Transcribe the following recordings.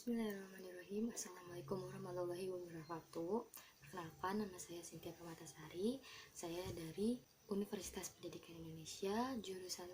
Bismillahirrahmanirrahim. Assalamualaikum warahmatullahi wabarakatuh. Perkenalkan, nama saya Cynthia Permatasari. Saya dari Universitas Pendidikan Indonesia, jurusan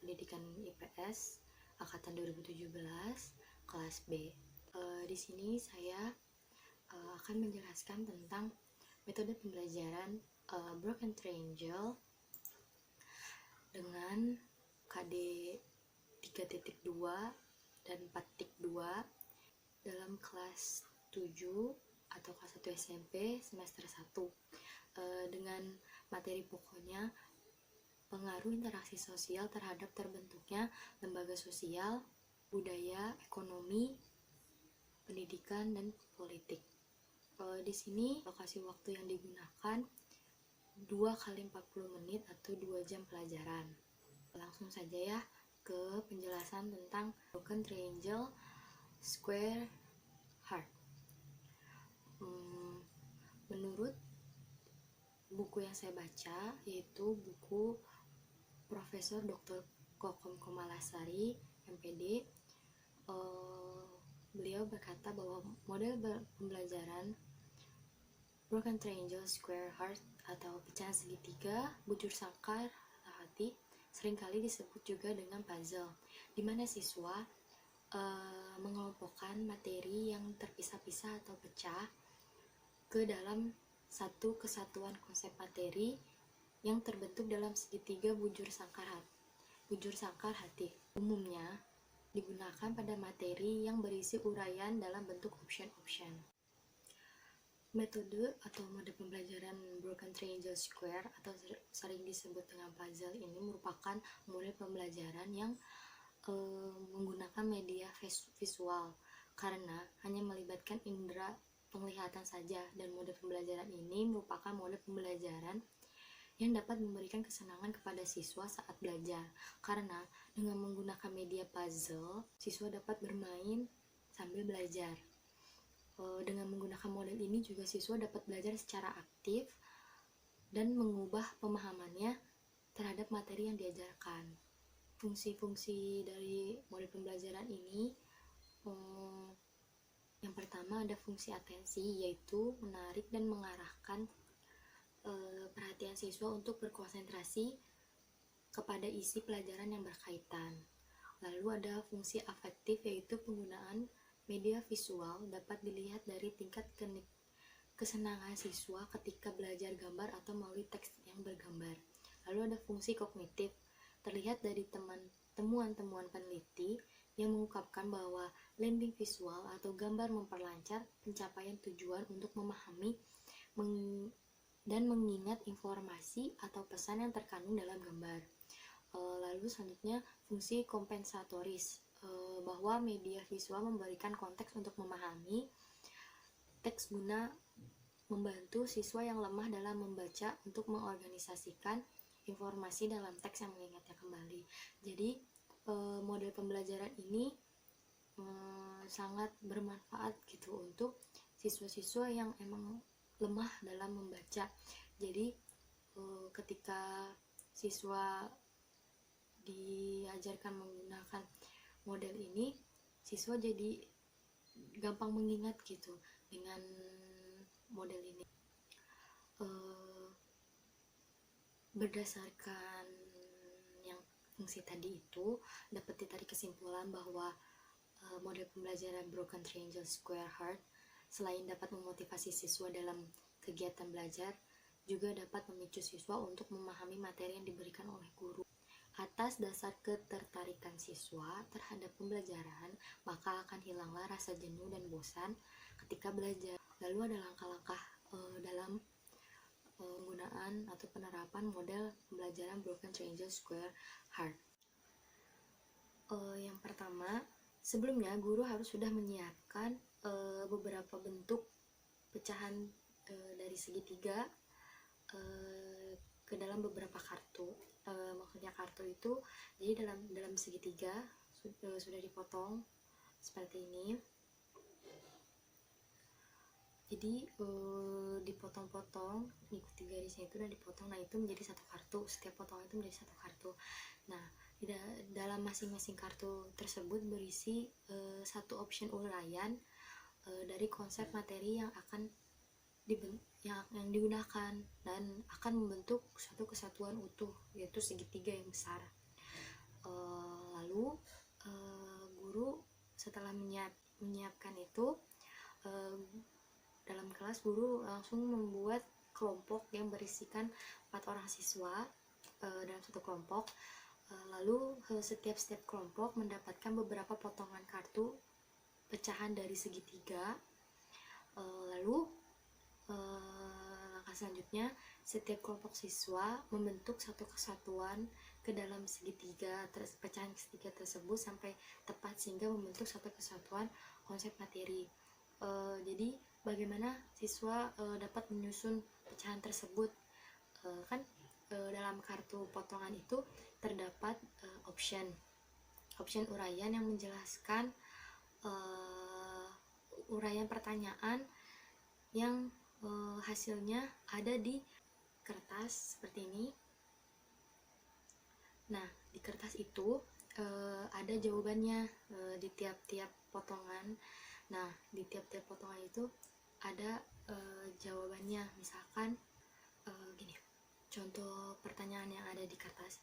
Pendidikan IPS, angkatan 2017, kelas B. Di sini saya akan menjelaskan tentang metode pembelajaran Broken Triangle dengan KD 3.2 dan 4.2 dalam kelas 7 atau kelas 1 SMP semester 1 dengan materi pokoknya pengaruh interaksi sosial terhadap terbentuknya lembaga sosial, budaya, ekonomi, pendidikan, dan politik. Di sini lokasi waktu yang digunakan 2 kali 40 menit atau 2 jam pelajaran. Langsung saja ya ke penjelasan tentang Broken Triangle Square Heart. Menurut buku yang saya baca, yaitu buku Profesor Dr. Kokom Komalasari, MPD, beliau berkata bahwa model pembelajaran Broken Triangle Square Heart atau pecahan segitiga, bujur sangkar atau hati seringkali disebut juga dengan puzzle, di mana siswa mengelompokkan materi yang terpisah-pisah atau pecah ke dalam satu kesatuan konsep materi yang terbentuk dalam segitiga bujur sangkar hati. Umumnya digunakan pada materi yang berisi uraian dalam bentuk option-option. Metode atau mode pembelajaran Broken Triangle Square atau sering disebut dengan puzzle ini merupakan mode pembelajaran yang menggunakan media visual karena hanya melibatkan indera penglihatan saja, dan mode pembelajaran ini merupakan mode pembelajaran yang dapat memberikan kesenangan kepada siswa saat belajar karena dengan menggunakan media puzzle siswa dapat bermain sambil belajar. Dengan menggunakan model ini juga siswa dapat belajar secara aktif dan mengubah pemahamannya terhadap materi yang diajarkan. Fungsi-fungsi dari model pembelajaran ini, yang pertama ada fungsi atensi, yaitu menarik dan mengarahkan perhatian siswa untuk berkonsentrasi kepada isi pelajaran yang berkaitan. Lalu ada fungsi afektif, yaitu penggunaan media visual dapat dilihat dari tingkat kesenangan siswa ketika belajar gambar atau melalui teks yang bergambar. Lalu ada fungsi kognitif, terlihat dari temuan-temuan peneliti yang mengungkapkan bahwa lending visual atau gambar memperlancar pencapaian tujuan untuk memahami dan mengingat informasi atau pesan yang terkandung dalam gambar. Lalu selanjutnya fungsi kompensatoris, bahwa media visual memberikan konteks untuk memahami teks guna membantu siswa yang lemah dalam membaca untuk mengorganisasikan informasi dalam teks yang mengingatnya kembali. Jadi model pembelajaran ini sangat bermanfaat gitu untuk siswa-siswa yang emang lemah dalam membaca. Jadi ketika siswa diajarkan menggunakan model ini, siswa jadi gampang mengingat gitu dengan model ini. Berdasarkan yang fungsi tadi itu, dapat ditarik kesimpulan bahwa model pembelajaran Broken Triangle Square Heart selain dapat memotivasi siswa dalam kegiatan belajar, juga dapat memicu siswa untuk memahami materi yang diberikan oleh guru. Atas dasar ketertarikan siswa terhadap pembelajaran, maka akan hilanglah rasa jenuh dan bosan ketika belajar. Lalu ada langkah-langkah dalam penggunaan atau penerapan model pembelajaran Broken Triangle Square Heart. Yang pertama, sebelumnya guru harus sudah menyiapkan beberapa bentuk pecahan dari segitiga ke dalam beberapa kartu. Maksudnya kartu itu jadi dalam segitiga sudah dipotong seperti ini. Jadi dipotong-potong, ikuti garisnya itu dan dipotong. Nah, itu menjadi satu kartu. Setiap potongan itu menjadi satu kartu. Nah, Dalam masing-masing kartu tersebut berisi satu option uraian dari konsep materi yang akan yang digunakan dan akan membentuk suatu kesatuan utuh, yaitu segitiga yang besar. Lalu guru setelah menyiapkan itu, dalam kelas guru langsung membuat kelompok yang berisikan 4 orang siswa dalam satu kelompok. Lalu setiap kelompok mendapatkan beberapa potongan kartu pecahan dari segitiga. Lalu langkah selanjutnya, setiap kelompok siswa membentuk satu kesatuan ke dalam pecahan segitiga tersebut sampai tepat sehingga membentuk satu kesatuan konsep materi. Jadi bagaimana siswa dapat menyusun pecahan tersebut? Kan dalam kartu potongan itu terdapat option uraian yang menjelaskan uraian pertanyaan yang hasilnya ada di kertas seperti ini. Nah, di kertas itu ada jawabannya di tiap-tiap potongan. Nah, di tiap-tiap potongan itu ada jawabannya. Misalkan gini, contoh pertanyaan yang ada di kertas.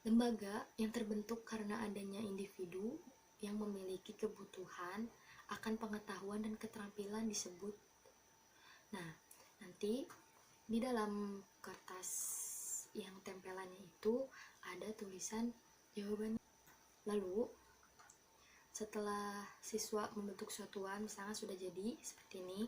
Lembaga yang terbentuk karena adanya individu yang memiliki kebutuhan akan pengetahuan dan keterampilan disebut. Nah, nanti di dalam kertas yang tempelannya itu ada tulisan jawabannya. Lalu setelah siswa membentuk satuan, misalnya sudah jadi seperti ini,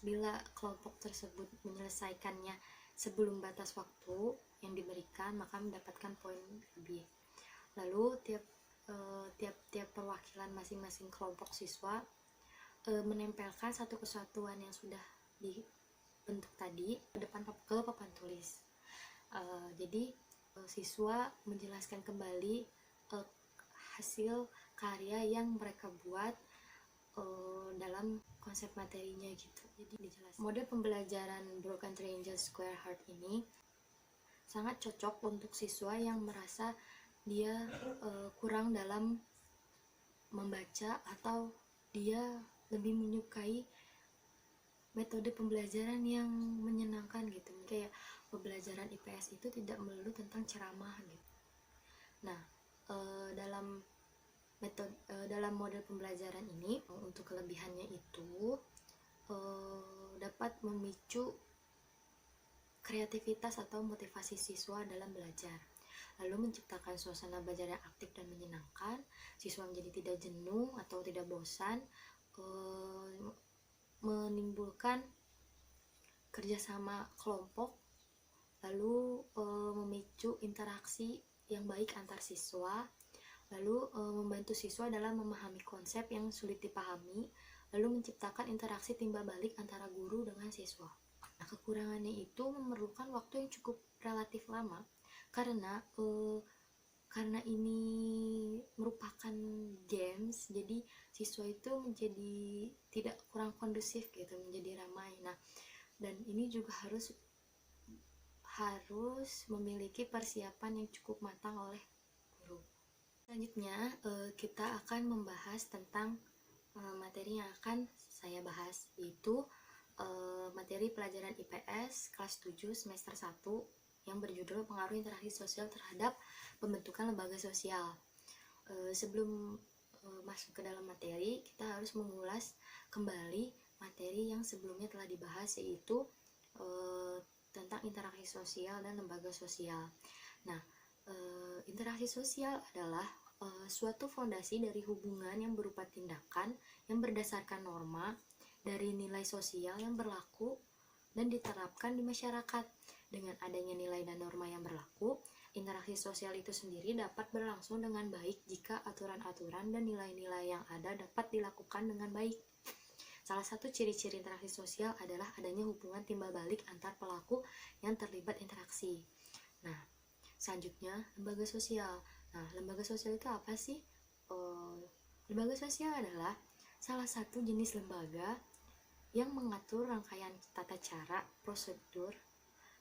bila kelompok tersebut menyelesaikannya sebelum batas waktu yang diberikan, maka mendapatkan poin lebih. Lalu tiap perwakilan masing-masing kelompok siswa menempelkan satu kesatuan yang sudah dibentuk tadi ke papan tulis. Jadi siswa menjelaskan kembali hasil karya yang mereka buat dalam konsep materinya gitu. Jadi dijelaskan. Model pembelajaran Broken Triangle Square Heart ini sangat cocok untuk siswa yang merasa dia kurang dalam membaca atau dia lebih menyukai metode pembelajaran yang menyenangkan gitu. Kayak pembelajaran IPS itu tidak melulu tentang ceramah gitu. Nah, dalam model pembelajaran ini, untuk kelebihannya itu dapat memicu kreativitas atau motivasi siswa dalam belajar, lalu menciptakan suasana belajar yang aktif dan menyenangkan. Siswa menjadi tidak jenuh atau tidak bosan, menimbulkan kerjasama kelompok, lalu memicu interaksi yang baik antar siswa, lalu membantu siswa dalam memahami konsep yang sulit dipahami, lalu menciptakan interaksi timbal balik antara guru dengan siswa. Nah, kekurangannya itu memerlukan waktu yang cukup relatif lama karena ini merupakan games, jadi siswa itu menjadi tidak kurang kondusif gitu, menjadi ramai. Nah, dan ini juga harus memiliki persiapan yang cukup matang oleh guru. Selanjutnya kita akan membahas tentang materi yang akan saya bahas, yaitu materi pelajaran IPS kelas 7 semester 1 yang berjudul pengaruh interaksi sosial terhadap pembentukan lembaga sosial. Sebelum masuk ke dalam materi, kita harus mengulas kembali materi yang sebelumnya telah dibahas, yaitu tentang interaksi sosial dan lembaga sosial. Nah, interaksi sosial adalah suatu fondasi dari hubungan yang berupa tindakan yang berdasarkan norma dari nilai sosial yang berlaku dan diterapkan di masyarakat. Dengan adanya nilai dan norma yang berlaku, interaksi sosial itu sendiri dapat berlangsung dengan baik jika aturan-aturan dan nilai-nilai yang ada dapat dilakukan dengan baik. Salah satu ciri-ciri interaksi sosial adalah adanya hubungan timbal balik antar pelaku yang terlibat interaksi. Nah, selanjutnya lembaga sosial. Nah, lembaga sosial itu apa sih? Lembaga sosial adalah salah satu jenis lembaga yang mengatur rangkaian tata cara, prosedur,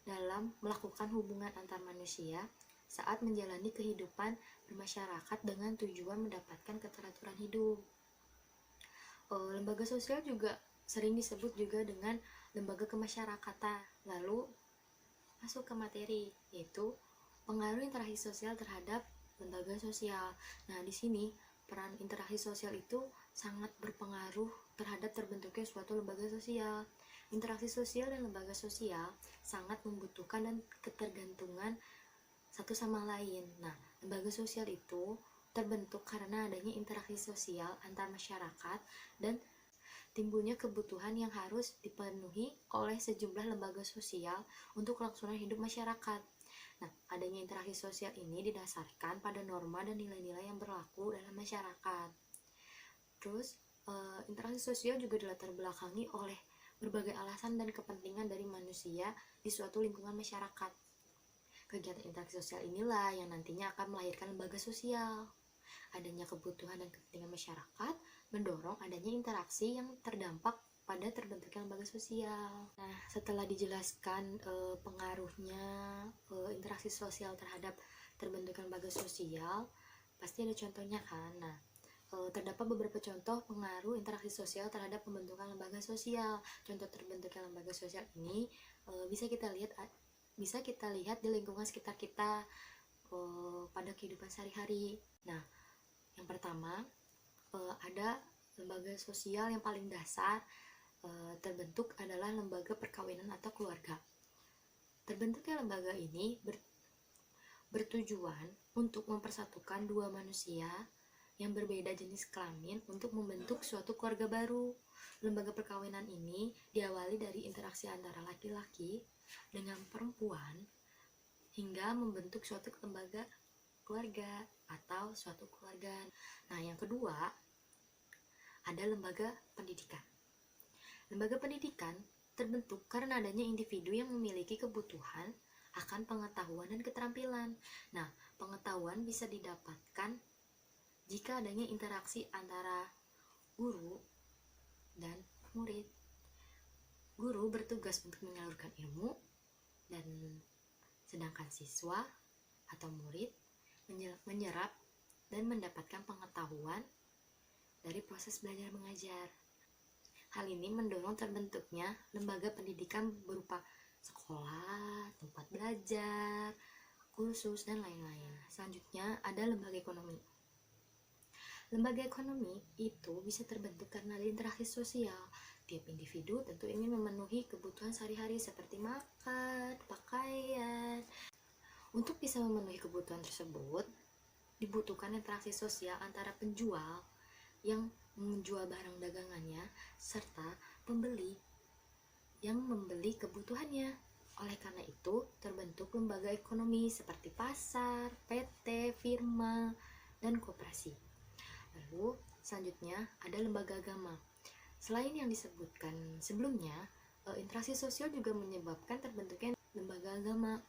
dalam melakukan hubungan antar manusia saat menjalani kehidupan bermasyarakat dengan tujuan mendapatkan keteraturan hidup. Lembaga sosial juga sering disebut juga dengan lembaga kemasyarakatan. Lalu masuk ke materi, yaitu pengaruh interaksi sosial terhadap lembaga sosial. Nah, di sini peran interaksi sosial itu sangat berpengaruh terhadap terbentuknya suatu lembaga sosial. Interaksi sosial dan lembaga sosial sangat membutuhkan dan ketergantungan satu sama lain. Nah, lembaga sosial itu terbentuk karena adanya interaksi sosial antar masyarakat dan timbulnya kebutuhan yang harus dipenuhi oleh sejumlah lembaga sosial untuk kelangsungan hidup masyarakat. Nah, adanya interaksi sosial ini didasarkan pada norma dan nilai-nilai yang berlaku dalam masyarakat. Terus, interaksi sosial juga dilatar belakangi oleh berbagai alasan dan kepentingan dari manusia di suatu lingkungan masyarakat. Kegiatan interaksi sosial inilah yang nantinya akan melahirkan lembaga sosial. Adanya kebutuhan dan kepentingan masyarakat mendorong adanya interaksi yang terdampak pada terbentuknya lembaga sosial. Nah, setelah dijelaskan pengaruhnya interaksi sosial terhadap terbentuknya lembaga sosial, pasti ada contohnya kan. Nah, terdapat beberapa contoh pengaruh interaksi sosial terhadap pembentukan lembaga sosial. Contoh terbentuknya lembaga sosial ini bisa kita lihat di lingkungan sekitar kita pada kehidupan sehari-hari. Nah, yang pertama ada lembaga sosial yang paling dasar terbentuk adalah lembaga perkawinan atau keluarga. Terbentuknya lembaga ini bertujuan untuk mempersatukan dua manusia yang berbeda jenis kelamin untuk membentuk suatu keluarga baru. Lembaga perkawinan ini diawali dari interaksi antara laki-laki dengan perempuan hingga membentuk suatu lembaga keluarga atau suatu keluarga. Nah, yang kedua ada lembaga pendidikan. Lembaga pendidikan terbentuk karena adanya individu yang memiliki kebutuhan akan pengetahuan dan keterampilan. Nah, pengetahuan bisa didapatkan jika adanya interaksi antara guru dan murid. Guru bertugas untuk menyalurkan ilmu, dan sedangkan siswa atau murid menyerap dan mendapatkan pengetahuan dari proses belajar mengajar. Hal ini mendorong terbentuknya lembaga pendidikan berupa sekolah, tempat belajar, kursus, dan lain-lain. Selanjutnya ada lembaga ekonomi. Lembaga ekonomi itu bisa terbentuk karena ada interaksi sosial. Tiap individu tentu ingin memenuhi kebutuhan sehari-hari seperti makan, pakaian. Untuk bisa memenuhi kebutuhan tersebut, dibutuhkan interaksi sosial antara penjual yang menjual barang dagangannya serta pembeli yang membeli kebutuhannya. Oleh karena itu, terbentuk lembaga ekonomi seperti pasar, PT, firma, dan koperasi. Lalu, selanjutnya ada lembaga agama. Selain yang disebutkan sebelumnya, interaksi sosial juga menyebabkan terbentuknya lembaga agama.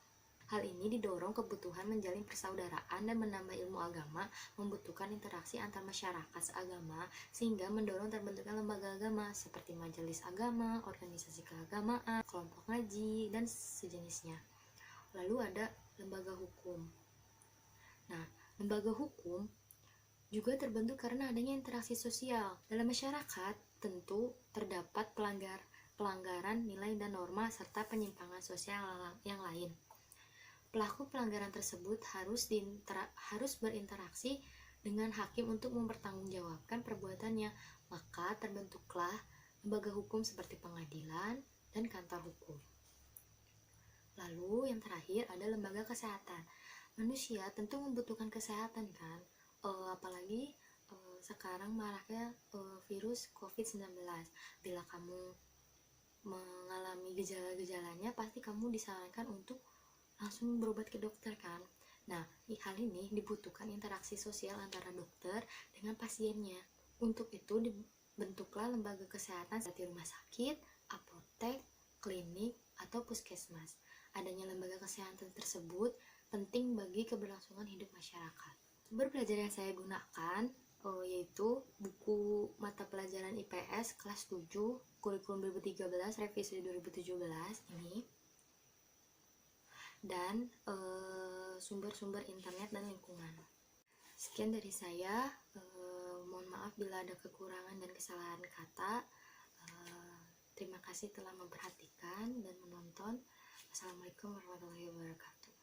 Hal ini didorong kebutuhan menjalin persaudaraan dan menambah ilmu agama membutuhkan interaksi antar masyarakat seagama sehingga mendorong terbentuknya lembaga agama seperti majelis agama, organisasi keagamaan, kelompok ngaji, dan sejenisnya. Lalu ada lembaga hukum. Nah, lembaga hukum juga terbentuk karena adanya interaksi sosial. Dalam masyarakat tentu terdapat pelanggaran nilai dan norma serta penyimpangan sosial yang lain. Pelaku pelanggaran tersebut harus berinteraksi dengan hakim untuk mempertanggungjawabkan perbuatannya. Maka terbentuklah lembaga hukum seperti pengadilan dan kantor hukum. Lalu yang terakhir ada lembaga kesehatan. Manusia tentu membutuhkan kesehatan kan, apalagi sekarang maraknya virus COVID-19. Bila kamu mengalami gejala-gejalanya, pasti kamu disarankan untuk langsung berobat ke dokter kan. Nah, hal ini dibutuhkan interaksi sosial antara dokter dengan pasiennya. Untuk itu dibentuklah lembaga kesehatan seperti rumah sakit, apotek, klinik, atau puskesmas. Adanya lembaga kesehatan tersebut penting bagi keberlangsungan hidup masyarakat. Sumber belajar yang saya gunakan yaitu buku mata pelajaran IPS kelas 7 kurikulum 2013 revisi 2017 ini. dan sumber-sumber internet dan lingkungan. Sekian dari saya, mohon maaf bila ada kekurangan dan kesalahan kata. Terima kasih telah memperhatikan dan menonton. Assalamualaikum warahmatullahi wabarakatuh.